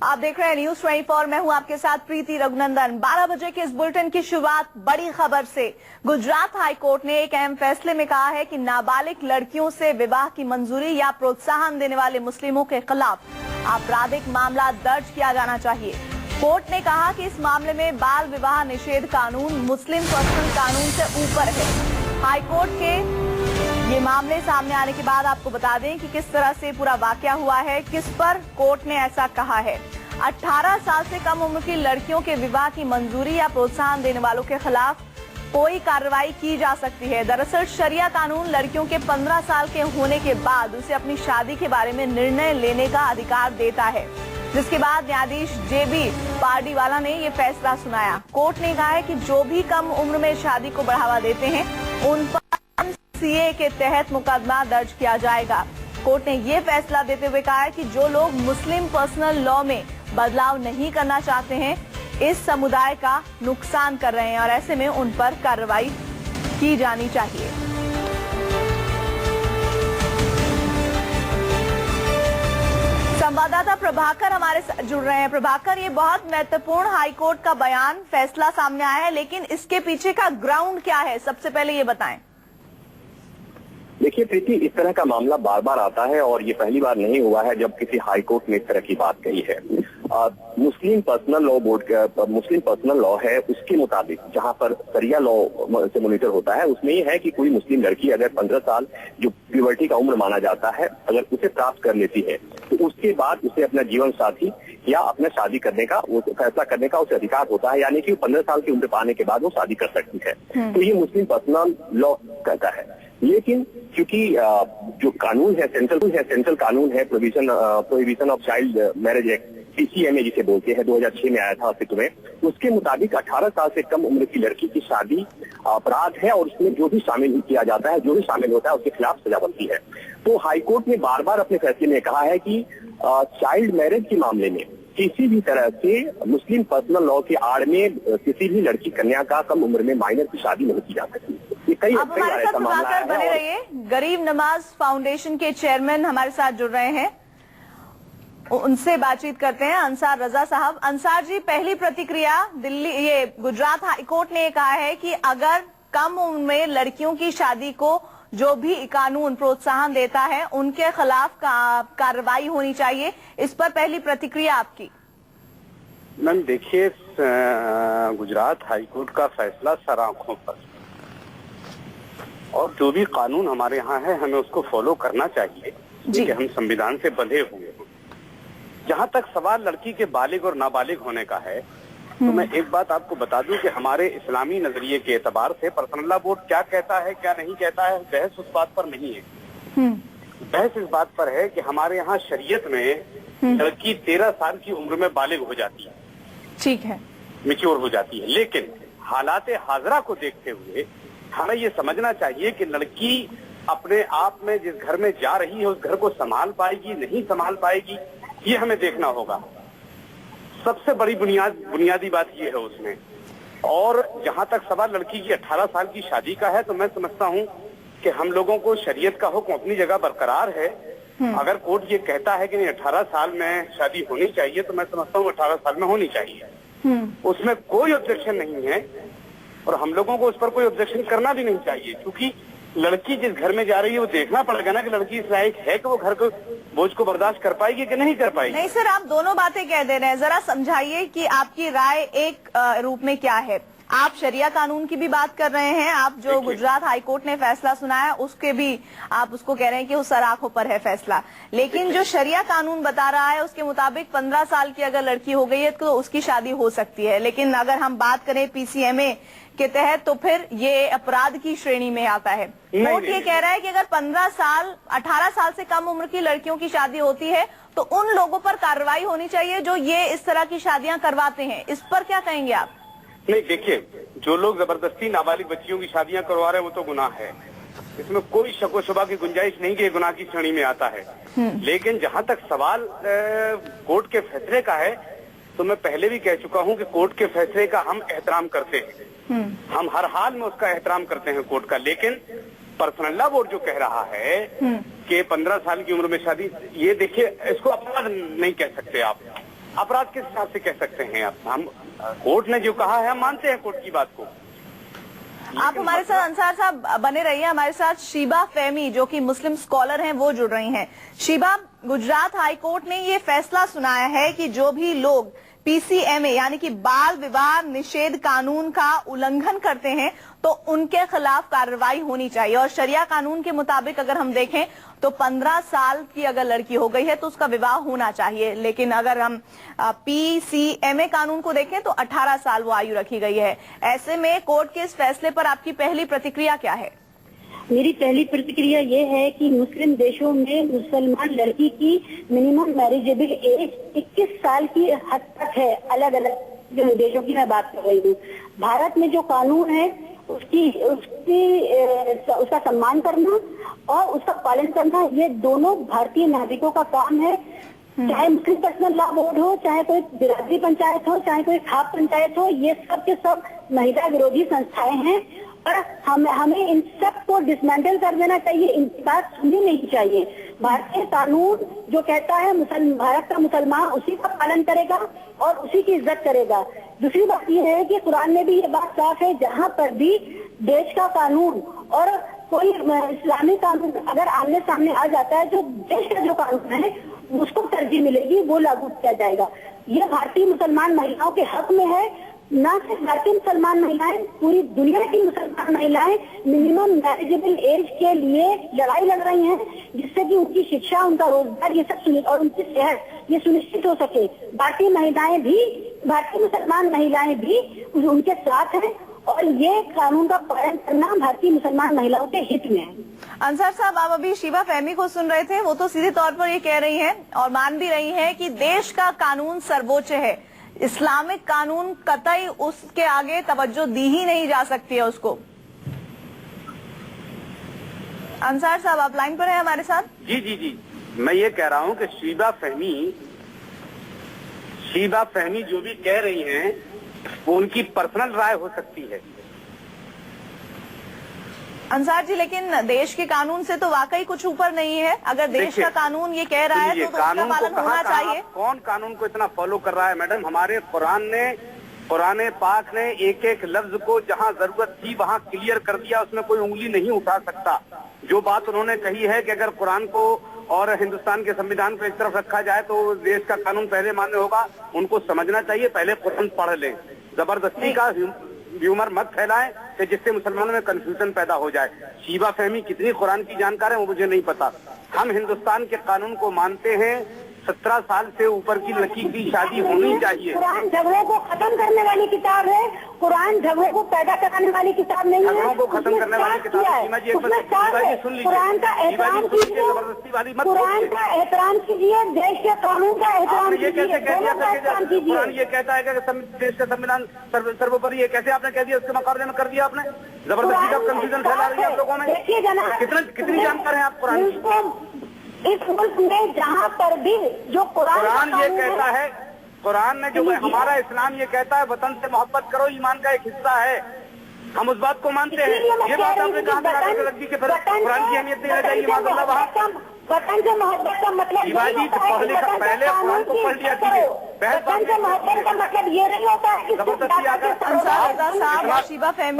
आप देख रहे हैं न्यूज 24। मैं हूं आपके साथ प्रीति रघुनंदन। 12 बजे के इस बुलेटिन की शुरुआत बड़ी खबर से। गुजरात हाई कोर्ट ने एक अहम फैसले में कहा है कि नाबालिग लड़कियों से विवाह की मंजूरी या प्रोत्साहन देने वाले मुस्लिमों के खिलाफ आपराधिक मामला दर्ज किया जाना चाहिए। कोर्ट ने कहा कि इस मामले में बाल विवाह निषेध कानून मुस्लिम पर्सनल कानून से ऊपर है। हाईकोर्ट के ये मामले सामने आने के बाद आपको बता दें कि किस तरह से पूरा वाकया हुआ है, किस पर कोर्ट ने ऐसा कहा है। 18 साल से कम उम्र की लड़कियों के विवाह की मंजूरी या प्रोत्साहन देने वालों के खिलाफ कोई कार्रवाई की जा सकती है। दरअसल शरिया कानून लड़कियों के 15 साल के होने के बाद उसे अपनी शादी के बारे में निर्णय लेने का अधिकार देता है, जिसके बाद न्यायाधीश JB पारडीवाला ने ये फैसला सुनाया। कोर्ट ने कहा है कि जो भी कम उम्र में शादी को बढ़ावा देते हैं उन पर CA के तहत मुकदमा दर्ज किया जाएगा। कोर्ट ने ये फैसला देते हुए कहा है कि जो लोग मुस्लिम पर्सनल लॉ में बदलाव नहीं करना चाहते हैं इस समुदाय का नुकसान कर रहे हैं और ऐसे में उन पर कार्रवाई की जानी चाहिए। संवाददाता प्रभाकर हमारे साथ जुड़ रहे हैं। प्रभाकर, ये बहुत महत्वपूर्ण हाईकोर्ट का बयान फैसला सामने आया है, लेकिन इसके पीछे का ग्राउंड क्या है, सबसे पहले ये बताएं। देखिए प्रीति, इस तरह का मामला बार बार आता है और ये पहली बार नहीं हुआ है जब किसी हाईकोर्ट ने इस तरह की बात कही है। मुस्लिम पर्सनल लॉ बोर्ड का मुस्लिम पर्सनल लॉ है, उसके मुताबिक जहां पर शरिया लॉ से मॉनिटर होता है उसमें ये है कि कोई मुस्लिम लड़की अगर 15 साल जो प्यूबर्टी का उम्र माना जाता है अगर उसे प्राप्त कर लेती है तो उसके बाद उसे अपना जीवन साथी या अपना शादी करने का फैसला करने का उसे अधिकार होता है, यानी कि 15 साल की उम्र पाने के बाद वो शादी कर सकती है। तो ये मुस्लिम पर्सनल लॉ कहता है। लेकिन क्योंकि जो कानून है सेंट्रल कानून है prohibition of child marriage act PCMA जिसे बोलते हैं, 2006 में आया था अस्तित्व में, उसके मुताबिक 18 साल से कम उम्र की लड़की की शादी अपराध है और उसमें जो भी शामिल किया जाता है, जो भी शामिल होता है उसके खिलाफ सजा बनती है। तो हाईकोर्ट ने बार बार अपने फैसले में कहा है कि चाइल्ड मैरिज के मामले में किसी भी तरह से मुस्लिम पर्सनल लॉ के आड़ में किसी भी लड़की कन्या का कम उम्र में माइनर की शादी नहीं की जा सकती। आप हमारे साथ प्रभाकर बने रहिए। गरीब नवाज फाउंडेशन के चेयरमैन हमारे साथ जुड़ रहे हैं, उनसे बातचीत करते हैं। अंसार रजा साहब। अंसार जी, पहली प्रतिक्रिया, गुजरात हाईकोर्ट ने कहा है कि अगर कम उम्र में लड़कियों की शादी को जो भी कानून प्रोत्साहन देता है उनके खिलाफ कार्रवाई होनी चाहिए। इस पर पहली प्रतिक्रिया आपकी। मैम देखिए, गुजरात हाईकोर्ट का फैसला सर आंखों पर, और जो भी कानून हमारे यहाँ है हमें उसको फॉलो करना चाहिए क्योंकि हम संविधान से बंधे हुए हैं। जहाँ तक सवाल लड़की के बालिग और नाबालिग होने का है तो मैं एक बात आपको बता दूं कि हमारे इस्लामी नजरिए के एतबार से पर्सनल लॉ बोर्ड क्या कहता है क्या नहीं कहता है, बहस उस बात पर नहीं है। बहस इस बात पर है कि हमारे यहाँ शरीयत में लड़की 13 साल की उम्र में बालिग हो जाती है, ठीक है, मैच्योर हो जाती है। लेकिन हालात हाजरा को देखते हुए हमें ये समझना चाहिए कि लड़की अपने आप में जिस घर में जा रही है उस घर को संभाल पाएगी नहीं संभाल पाएगी, ये हमें देखना होगा। सबसे बड़ी बुनियादी बात ये है उसमें। और जहां तक सवाल लड़की की 18 साल की शादी का है तो मैं समझता हूं कि हम लोगों को शरीयत का हुक्म अपनी जगह बरकरार है। अगर कोर्ट ये कहता है कि नहीं 18 साल में शादी होनी चाहिए तो मैं समझता हूँ 18 साल में होनी चाहिए, उसमें कोई ऑब्जेक्शन नहीं है और हम लोगों को उस पर कोई ऑब्जेक्शन करना भी नहीं चाहिए, क्योंकि लड़की जिस घर में जा रही है वो देखना पड़ेगा ना कि लड़की इस लायक है कि वो घर को बोझ को बर्दाश्त कर पाएगी कि नहीं कर पाएगी। नहीं सर, आप दोनों बातें कह दे रहे हैं, जरा समझाइए कि आपकी राय एक रूप में क्या है। आप शरिया कानून की भी बात कर रहे हैं, आप जो गुजरात हाईकोर्ट ने फैसला सुनाया उसके भी आप उसको कह रहे हैं कि वो सर आंखों पर है फैसला, लेकिन जो शरिया कानून बता रहा है उसके मुताबिक 15 साल की अगर लड़की हो गई है तो उसकी शादी हो सकती है। लेकिन अगर हम बात करें PCMA के तहत तो फिर ये अपराध की श्रेणी में आता है। कोर्ट ये कह रहा है कि अगर 18 साल से कम उम्र की लड़कियों की शादी होती है तो उन लोगों पर कार्रवाई होनी चाहिए जो ये इस तरह की शादियां करवाते हैं। इस पर क्या कहेंगे आप? नहीं देखिए, जो लोग जबरदस्ती नाबालिग बच्चियों की शादियां करवा रहे हैं वो तो गुनाह है, इसमें कोई शक व शुबा की गुंजाइश नहीं कि गुनाह की श्रेणी में आता है। लेकिन जहां तक सवाल कोर्ट के फैसले का है तो मैं पहले भी कह चुका हूं कि कोर्ट के फैसले का हम एहतराम करते हैं, हम हर हाल में उसका एहतराम करते हैं कोर्ट का। लेकिन पर्सनल लॉ बोर्ड जो कह रहा है कि 15 साल की उम्र में शादी, ये देखिए इसको अपराध नहीं कह सकते आप, अपराध किस हिसाब से कह सकते हैं आप? हम कोर्ट ने जो कहा है हम मानते हैं कोर्ट की बात को। आप हमारे साथ अंसार साहब बने रहिए। हमारे साथ शीबा फहमी जो कि मुस्लिम स्कॉलर हैं वो जुड़ रही हैं। शीबा, गुजरात हाई कोर्ट ने ये फैसला सुनाया है कि जो भी लोग PCMA यानी कि बाल विवाह निषेध कानून का उल्लंघन करते हैं तो उनके खिलाफ कार्रवाई होनी चाहिए। और शरिया कानून के मुताबिक अगर हम देखें तो 15 साल की अगर लड़की हो गई है तो उसका विवाह होना चाहिए, लेकिन अगर हम PCMA कानून को देखें तो 18 साल वो आयु रखी गई है। ऐसे में कोर्ट के इस फैसले पर आपकी पहली प्रतिक्रिया क्या है? मेरी पहली प्रतिक्रिया ये है कि मुस्लिम देशों में मुसलमान लड़की की मिनिमम मैरिजेबल एज 21 साल की हद तक है। अलग अलग जो देशों की मैं बात कर रही हूँ, भारत में जो कानून है उसका सम्मान करना और उसका पालन करना, ये दोनों भारतीय नागरिकों का काम है। चाहे मुस्लिम पर्सनल लॉ बोर्ड हो, चाहे कोई बिरादरी पंचायत हो, चाहे कोई खाप पंचायत हो, ये सब के सब महिला विरोधी संस्थाएं हैं और हमें इन सब को डिसमेंटल कर देना चाहिए। इनकी बात सुननी नहीं चाहिए। भारतीय कानून जो कहता है भारत का मुसलमान उसी का पालन करेगा और उसी की इज्जत करेगा। दूसरी बात यह है कि कुरान में भी ये बात साफ है, जहाँ पर भी देश का कानून और कोई इस्लामी कानून अगर आमने सामने आ जाता है, जो देश का जो कानून है उसको तरजीह मिलेगी, वो लागू किया जाएगा। ये भारतीय मुसलमान महिलाओं के हक में है। न सिर्फ भारतीय मुसलमान महिलाएं, पूरी दुनिया की मुसलमान महिलाएं मिनिमम मैरिजेबल एज के लिए लड़ाई लड़ रही हैं, जिससे कि उनकी शिक्षा, उनका रोजगार, ये सब और उनकी सेहत ये सुनिश्चित हो सके। भारतीय मुसलमान महिलाएं भी उनके साथ हैं और ये कानून का पालन करना भारतीय मुसलमान महिलाओं के हित में है। अंसार साहब, आप अभी शीबा फहमी को सुन रहे थे। वो तो सीधे तौर पर ये कह रही हैं और मान भी रही हैं कि देश का कानून सर्वोच्च है। इस्लामिक कानून कतई उसके आगे तवज्जो दी ही नहीं जा सकती है उसको। अंसार साहब, आप लाइन पर हैं हमारे साथ? जी, मैं ये कह रहा हूँ कि शीबा फहमी जो भी कह रही हैं वो उनकी पर्सनल राय हो सकती है। अंसार जी, लेकिन देश के कानून से तो वाकई कुछ ऊपर नहीं है। अगर देश का कानून ये कह रहा है तो उसका पालन होना चाहिए। कौन कानून को इतना फॉलो कर रहा है मैडम? हमारे कुरान पाक ने एक एक लफ्ज को जहां जरूरत थी वहां क्लियर कर दिया, उसमें कोई उंगली नहीं उठा सकता। जो बात उन्होंने कही है कि अगर कुरान को और हिंदुस्तान के संविधान को एक तरफ रखा जाए तो देश का कानून पहले मान्य होगा, उनको समझना चाहिए। पहले कुरान पढ़ लें, जबरदस्ती का ह्यूमर मत फैलाएं कि जिससे मुसलमानों में कंफ्यूजन पैदा हो जाए। शीबा फहमी कितनी कुरान की जानकार है वो मुझे नहीं पता। हम हिंदुस्तान के कानून को मानते हैं। 17 साल से ऊपर की लड़की की शादी होनी चाहिए। कुरान झगड़ों को खत्म करने वाली किताब है, कुरान झगड़ों को पैदा कराने वाली किताब नहीं है। झगड़ों को खत्म करने वाली किताब है। सुन लीजिए, कुरान का एहतराम कीजिए, जबरदस्ती वाली मत कुरान का एहतराम कीजिए, देश के कानून का एहतराम कीजिए। कुरान ये कहता है कि देश का संविधान सर्वोपरि है। कैसे आपने कह दिया? उसके मुकाबले में कर दिया आपने। जबरदस्ती का कंफ्यूजन फैला रही है आप लोगों में। कितनी जानकार है आप कुरान की? इस मुल्क में जहाँ पर भी जो कुरान ये कहता है, कुरान ने जो हमारा इस्लाम ये कहता है वतन से मोहब्बत करो, ईमान का एक हिस्सा है, हम उस बात को मानते हैं। ये बात आपने कहा कुरान की अहमियत नहीं रह जाएगी वहाँ। वतन से मोहब्बत का मतलब पहले कुरान को पढ़ लिया कीजिए। वतन से मोहब्बत का मतलब ये नहीं होता है कि अंसार साहब, शीबा फहमी